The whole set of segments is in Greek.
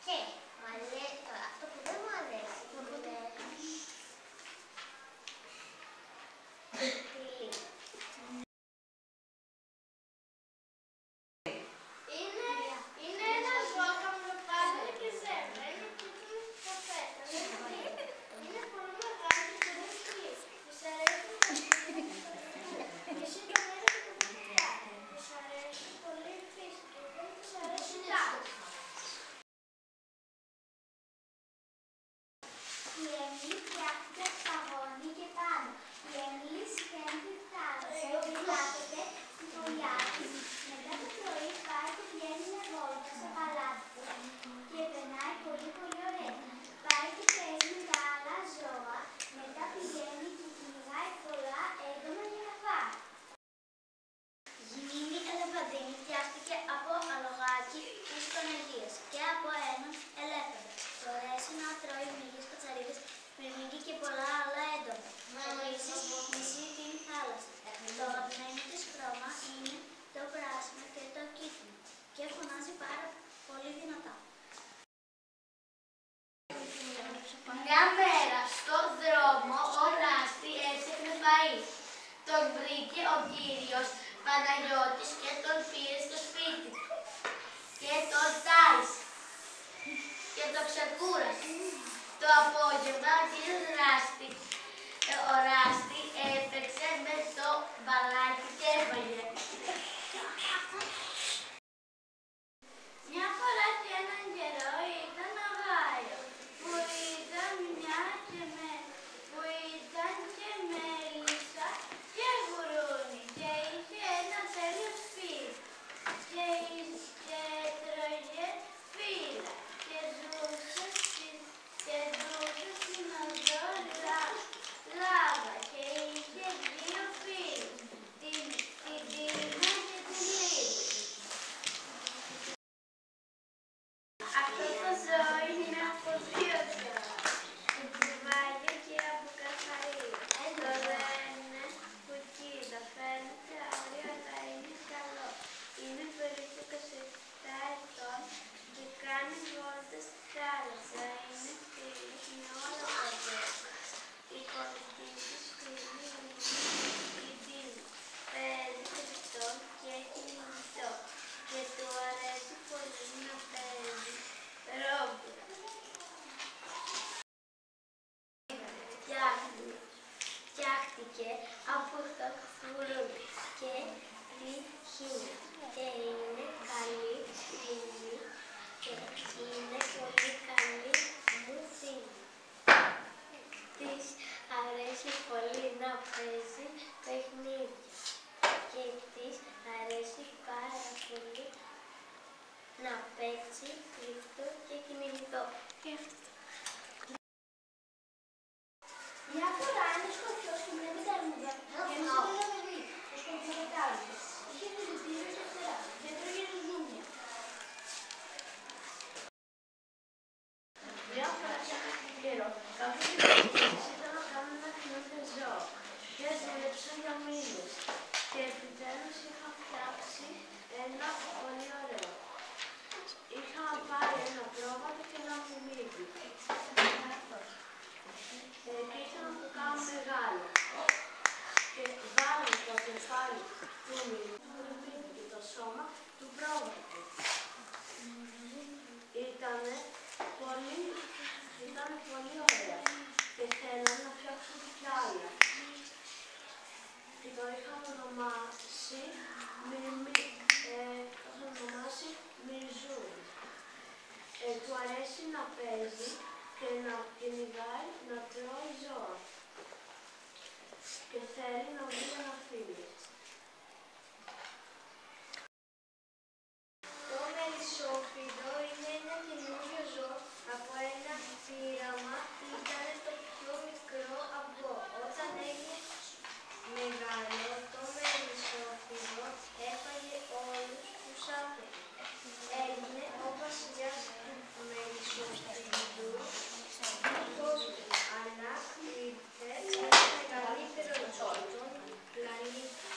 Και τώρα αυτό που δεν μου αρέσει είναι ένα ζώο καμπλοπάδι και ζέμπρα. Είναι κίτρινο καφέ. Είναι πολύ μεγάλο και πολύ κρύο. Της αρέσει και εσύ το μέρος και το παιδιά. Της αρέσει πολύ η φύση και δεν της αρέσει τάξη. Η Έμιλι φτιάχτηκε σταγόνι και πάνω. Η Έμιλι συχαίνει τη θάλασσα και κάθεται στη φωλιά της. Μετά το πρωί πάει και βγαίνει με βόλτα στο παλάτι και περνάει πολύ ωραία. Πάει και παίζει με τα άλλα ζώα. Μετά πηγαίνει και κυνηγάει πολλά έντομα για να φάει. Η Μίμη Ελεφαντίνη φτιάχτηκε από αλογάκι της Παναγίας και από έναν ελέφαντα. Του αρέσει να τρώει μύγες, κατσαρίδες, μυρμήγκι και πολλά άλλα έντομα. Επίσης, μισεί την θάλασσα. Το αγαπημένο της χρώμα είναι το πράσινο και το κίτρινο και φωνάζει πάρα πολύ δυνατά. Μια μέρα στον δρόμο ο Ράστη έψαχνε φαΐ. Τον βρήκε ο κύριος Παναγιώτης και τον πήρε στο σπίτι του και τον τάισε και το ξεκούρασε. Το απόγευμα ο Ράστη έπαιξε με το μπαλάκι και έφαγε. Μια φορά και έναν καιρό ήταν ο Γάιος, που ήταν και μέλισσα και γουρούνι και είχε ένα τέλειο σπίτι και τρώγε φύλλα και ζούσε στην οδό Λάβα και είχε δύο φίλους, την Τίνα και την Λίδη. Αυτό το ζώο είναι από δύο ζώα, κουβάγιο και από καθαρί. Το λένε κουκίδα, φαίνεται άγριο αλλά είναι καλό. Είναι περίπου 27 ετών και κάνει βόλτες στη θάλασσα. Είναι φίλος με όλα τα ζώα. Η κολλητή της φίλη είναι η Τίνα. Παίζει κρυφτό και έχει μυαλό και του αρέσει πολύ να παίζει ρόμπια. Φτιάχτηκε από το γουρούνι και τη Χίνα και είναι καλή φίλη και είναι πολύ καλή μου φίλη. Της αρέσει πολύ να παίζει παιχνίδια και της αρέσει πάρα πολύ να παίξει κρυφτό και κυνηγητό. Μια φορά ένας σκορπιός και μια μηταρμούδα γέμισε ένα παιδί. Ο σκορπιός κατάλαβε. Είχε δηλητήριο και φτερά και έτρωγε ζουμιά. Μια φορά σε έναν καιρό, κάποιοι γυναίκες ήταν να κάνουν ένα καινούριο ζώο και δούλεψαν για μήνες και επιτέλους είχαν φτιάξει ένα πολύ ωραίο. Είχαν πάρει ένα πρόβατο και ένα μουμίδι και ήθελαν να το κάνουν μεγάλο και βάλουν το κεφάλι του μουμίδι και το σώμα του πρόβατου. Ήταν πολύ ωραία και θέλαν να φτιάξουν κι άλλα. Και το είχαν ονομάσει Μιζούρι. Του αρέσει να παίζει και να κυνηγάει, να τρώει ζώα και θέλει να βρει ένα φίλο. Το μελισσόφυλλο είναι ένα καινούριο ζώο από ένα πείραμα. Ήταν το πιο μικρό αυγό. Όταν έγινε μεγάλο, το μελισσόφυλλο έφαγε όλους τους άνθρωπους. Έγινε ο βασιλιάς του μελισσοφυλλού, αλλά ήρθε ένα μεγαλύτερο ζώο, τον πλανήτη.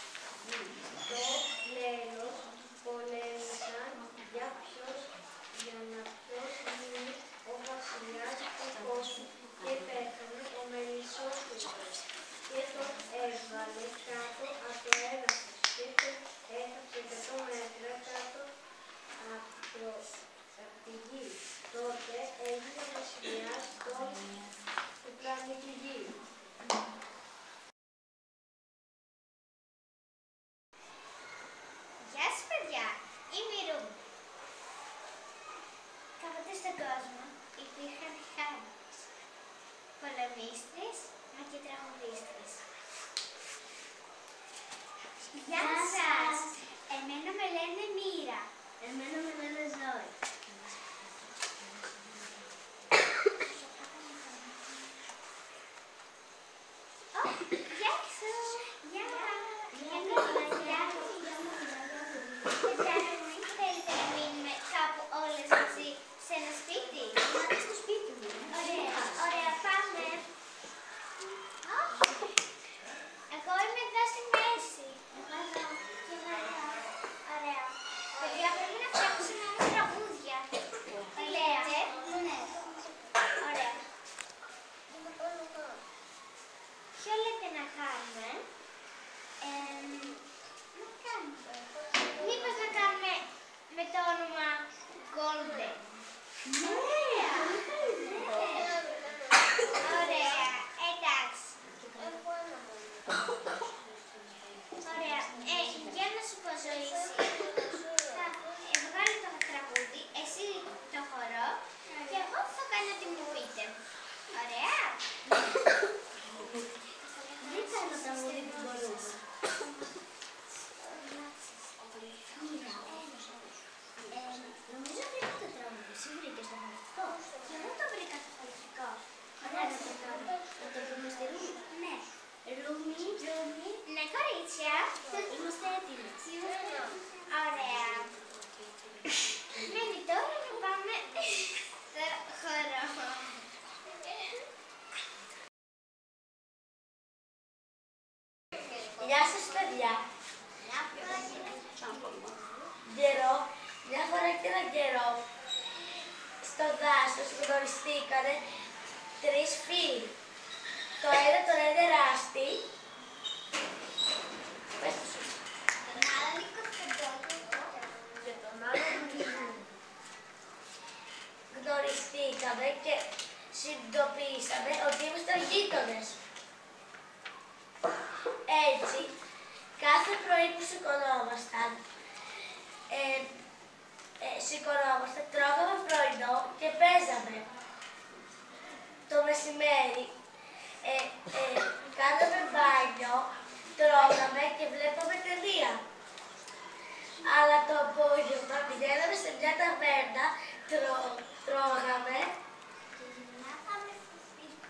μια μεσημεία στον πλανήτη Γη. Γεια σας παιδιά, είμαι η Ρούμ. Κάποτε στον κόσμο υπήρχαν χάρτες, πολεμίστρες μα και τραγουδίστρες. Γεια σας! Εμένα με λένε Μοίρα. Εμένα με λένε Ζώη. Γεια σου! Γεια! Θέλετε να μείνουμε κάπου όλες μαζί σε ένα σπίτι? Είμαστε στο σπίτι μου. Ωραία, ωραία, πάμε. Εγώ είμαι εδώ στη μέση. Εγώ εδώ. Και εγώ εδώ. Ωραία. Παιδιά, πρέπει να φτιάξουμε όμως τραγούδια. Τι λέτε? Ναι. Ωραία. Ποιο λέτε να κάνουμε? Να κάνουμε. Μήπως να κάνουμε με το όνομα Golden? Ωραία. Ωραία. Εντάξει. Ωραία. Για να σου πω, Ζωή, θα βγάλω το τραγούδι, εσύ το χορό και εγώ θα κάνω ό,τι μου πείτε. Ωραία. Δεν κάνω τραγούδι που μπορούμε. Νομίζω βρήκα το τραγούδι. Εσύ βρήκες το χορευτικό? Και εγώ το βρήκα το χορευτικό. Ωραία, να το πούμε στη Ρούμη. Ναι. Ρούμη. Ναι, κορίτσια. Είμαστε έτοιμες. Ωραία. Μένει τώρα να πάμε στο χορό. Γεια σας παιδιά. Καιρό, μια φορά και έναν καιρό, στο δάσος γνωριστήκανε τρεις φίλοι. Το ένα τον λένε Ράστη, Τον άλλο Νικοσταντόπουλο. και τον άλλο Νίκο. Γνωριστήκαμε και συνειδητοποιήσαμε ότι ήμασταν γείτονες. Έτσι, κάθε πρωί που σηκωνόμασταν, τρώγαμε πρωινό και παίζαμε. Το μεσημέρι κάναμε μπάνιο, τρώγαμε και βλέπαμε ταινία. Αλλά το απόγευμα πηγαίναμε σε μια ταβέρνα, τρώγαμε Και γυρνάγαμε στο σπίτι.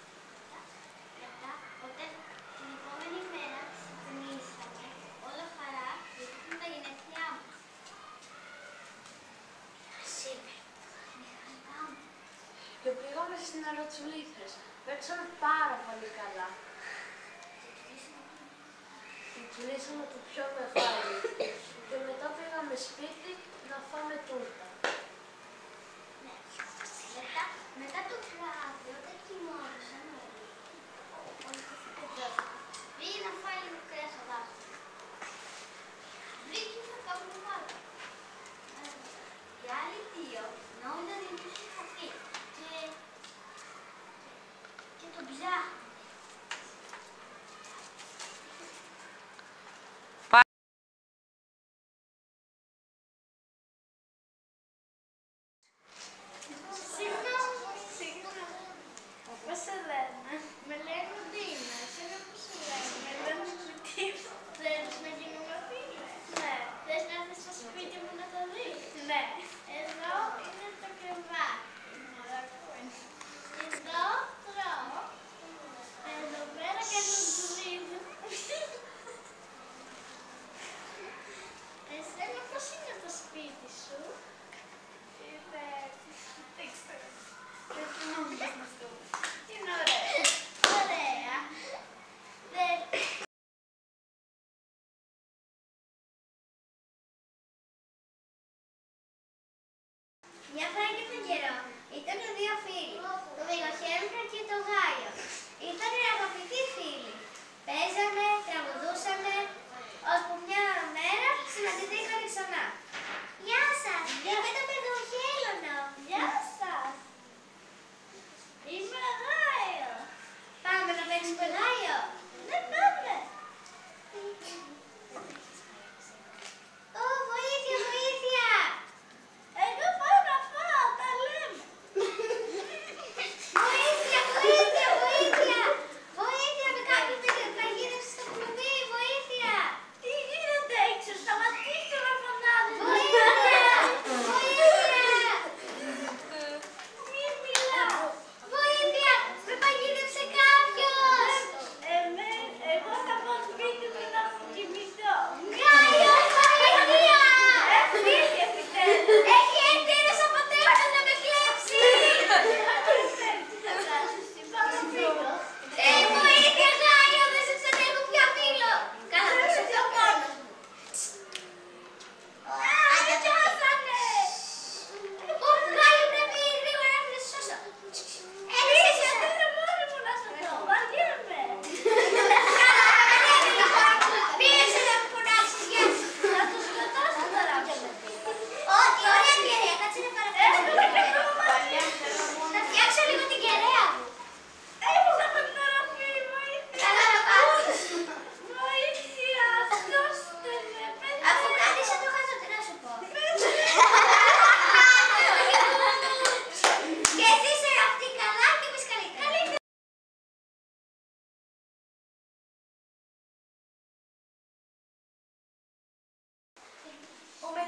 Μετά, όταν την επόμενη μέρα ξυπνήσαμε, όλα χαρά, γιατί ήταν τα γενέθλιά μου. και πήγαμε στην Αεροτσουλήθρες. Παίξαμε πάρα πολύ καλά. Και κλείσαμε το πιο μεγάλο. Και μετά πήγαμε σπίτι να φάμε τούρτα. Ναι. Μετά το βράδυ, όταν κοιμόντουσαν όλοι πήγε να φάει λίγο κρέας στο δάσος. Βρήκε ένα καπνοβάλο. Οι άλλοι δύο νόμιζαν ότι τους είχα πει και τον ψάχναν.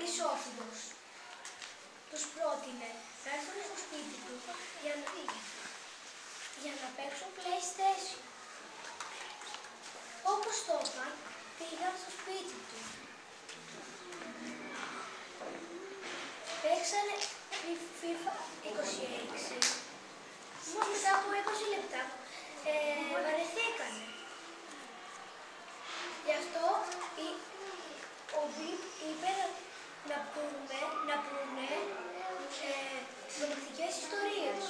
αλυσόφυλλος. Τους πρότεινε να έρθουν στο σπίτι του για να παίξουν PlayStation. Όπως το είπαν, πήγαν στο σπίτι του. Παίξανε FIFA 26. Μόνο μετά από 20 λεπτά βαρεθήκανε. Γι' αυτό ο Μπιπ είπε να πούνε τρομακτικές ιστορίες.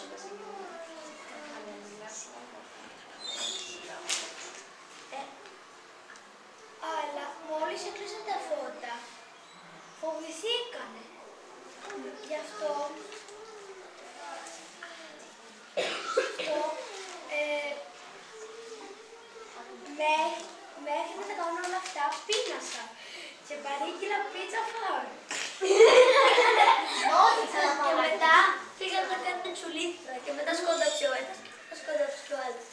Αλλά μόλις έκλεισαν τα φώτα, φοβηθήκανε. Γι' αυτό μέχρι να τα κάνουν όλα αυτά πείνασα και παρήγγειλα πίτσα φάουλ. Και μετά πήγαν να κάνουν τσουλήθρα και μετά σκόνταψε ο ένας, σκόνταψε και ο άλλος.